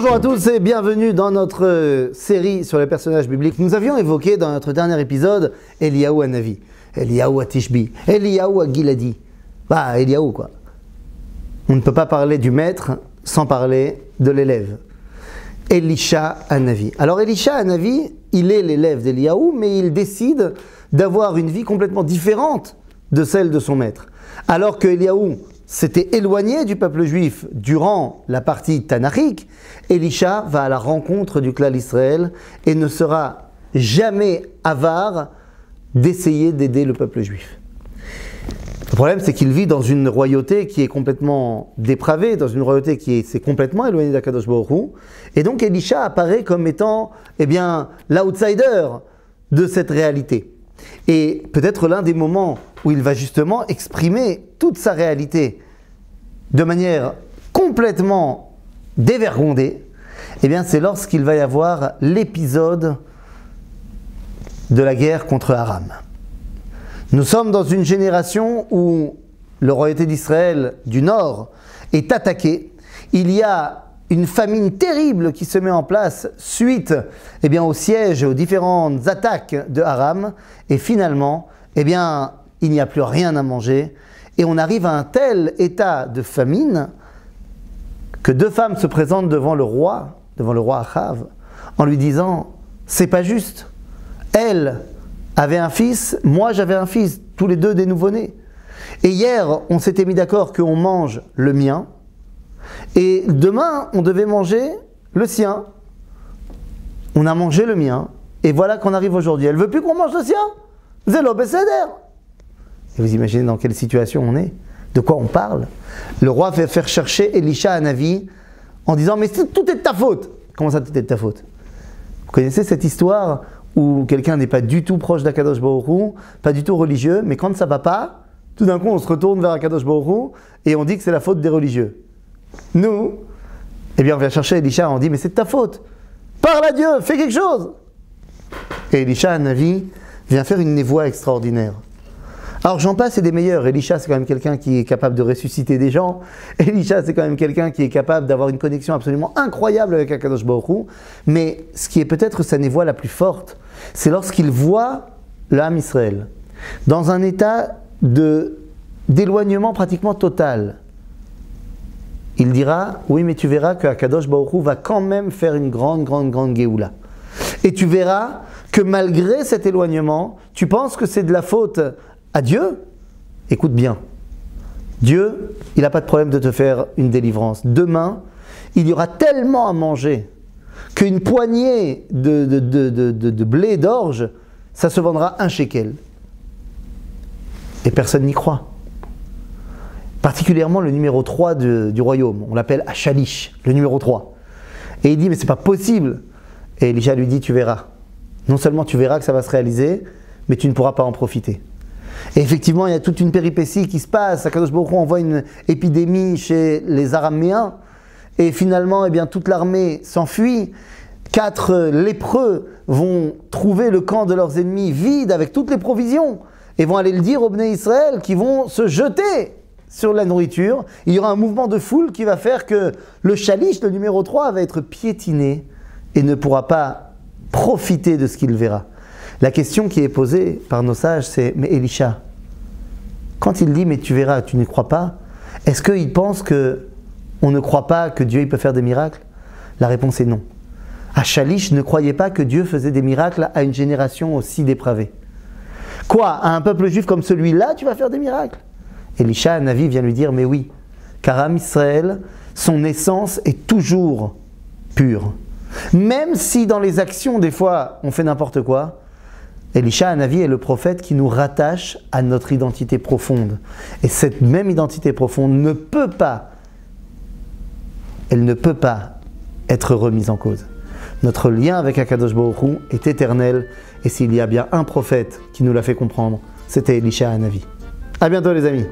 Bonjour à tous et bienvenue dans notre série sur les personnages bibliques. Nous avions évoqué dans notre dernier épisode Eliyahu Hanavi, Eliyahu Tishbi, Eliyahu Giladi. Bah, Eliyahu quoi. On ne peut pas parler du maître sans parler de l'élève. Elisha Hanavi. Alors Elisha Hanavi, il est l'élève d'Eliyahu, mais il décide d'avoir une vie complètement différente de celle de son maître. Alors que Eliyahu s'était éloigné du peuple juif durant la partie tanachique, Elisha va à la rencontre du clan d'Israël et ne sera jamais avare d'essayer d'aider le peuple juif. Le problème, c'est qu'il vit dans une royauté qui est complètement dépravée, dans une royauté qui s'est complètement éloignée d'Akadosh Baruch Hu. Et donc Elisha apparaît comme étant l'outsider de cette réalité. Et peut-être l'un des moments où il va justement exprimer toute sa réalité de manière complètement dévergondée, c'est lorsqu'il va y avoir l'épisode de la guerre contre Aram. Nous sommes dans une génération où le royauté d'Israël du Nord est attaquée. Il y a une famine terrible qui se met en place suite au siège et aux différentes attaques de Aram. Et finalement, il n'y a plus rien à manger. Et on arrive à un tel état de famine que deux femmes se présentent devant le roi Achav, en lui disant « C'est pas juste. Elle avait un fils, moi j'avais un fils, tous les deux des nouveau-nés. Et hier, on s'était mis d'accord qu'on mange le mien, et demain, on devait manger le sien. On a mangé le mien, et voilà qu'on arrive aujourd'hui. Elle veut plus qu'on mange le sien. Zélo Besséder. » Et vous imaginez dans quelle situation on est? De quoi on parle? Le roi fait faire chercher Elisha Hanavi en disant « Mais tout est de ta faute !» Comment ça, tout est de ta faute? Vous connaissez cette histoire où quelqu'un n'est pas du tout proche d'Akadosh Baruch Hu, pas du tout religieux, mais quand ça va pas, tout d'un coup on se retourne vers Akadosh Baruch Hu et on dit que c'est la faute des religieux. Nous, on vient chercher Elisha, on dit « Mais c'est de ta faute! Parle à Dieu, fais quelque chose !» Et Elisha Hanavi vient faire une névoie extraordinaire. Alors j'en passe et des meilleurs. Elisha, c'est quand même quelqu'un qui est capable de ressusciter des gens. Elisha, c'est quand même quelqu'un qui est capable d'avoir une connexion absolument incroyable avec Akadosh Baruch Hu. Mais ce qui est peut-être sa névoie la plus forte, c'est lorsqu'il voit l'âme Israël dans un état d'éloignement pratiquement total. Il dira, oui, mais tu verras que Akadosh Baruch Hu va quand même faire une grande Géoula. Et tu verras que malgré cet éloignement, tu penses que c'est de la faute à Dieu? Écoute bien. Dieu, il n'a pas de problème de te faire une délivrance. Demain, il y aura tellement à manger qu'une poignée de blé d'orge, ça se vendra 1 shekel. Et personne n'y croit. Particulièrement le numéro 3 du royaume. On l'appelle Achalish, le numéro 3. Et il dit, mais c'est pas possible. Et Elisha lui dit, tu verras. Non seulement tu verras que ça va se réaliser, mais tu ne pourras pas en profiter. Et effectivement, il y a toute une péripétie qui se passe. Akadosh Baruch Hu envoie une épidémie chez les Araméens. Et finalement, toute l'armée s'enfuit. 4 lépreux vont trouver le camp de leurs ennemis vide avec toutes les provisions. Et vont aller le dire aux Bnei Israël qui vont se jeter sur la nourriture. Il y aura un mouvement de foule qui va faire que le Chalish, le numéro 3, va être piétiné et ne pourra pas profiter de ce qu'il verra. La question qui est posée par nos sages, c'est « Mais Elisha, quand il dit « Mais tu verras, tu ne crois pas », est-ce qu'il pense qu'on ne croit pas que Dieu il peut faire des miracles? La réponse est non. Achalish ne croyait pas que Dieu faisait des miracles à une génération aussi dépravée. Quoi? À un peuple juif comme celui-là, tu vas faire des miracles? Elisha Hanavi vient lui dire « Mais oui, car Am Israël, son essence est toujours pure. Même si dans les actions, des fois, on fait n'importe quoi, Elisha Hanavi est le prophète qui nous rattache à notre identité profonde. Et cette même identité profonde ne peut pas être remise en cause. Notre lien avec Akadosh Baruch Hu est éternel. Et s'il y a bien un prophète qui nous l'a fait comprendre, c'était Elisha Hanavi. À bientôt les amis.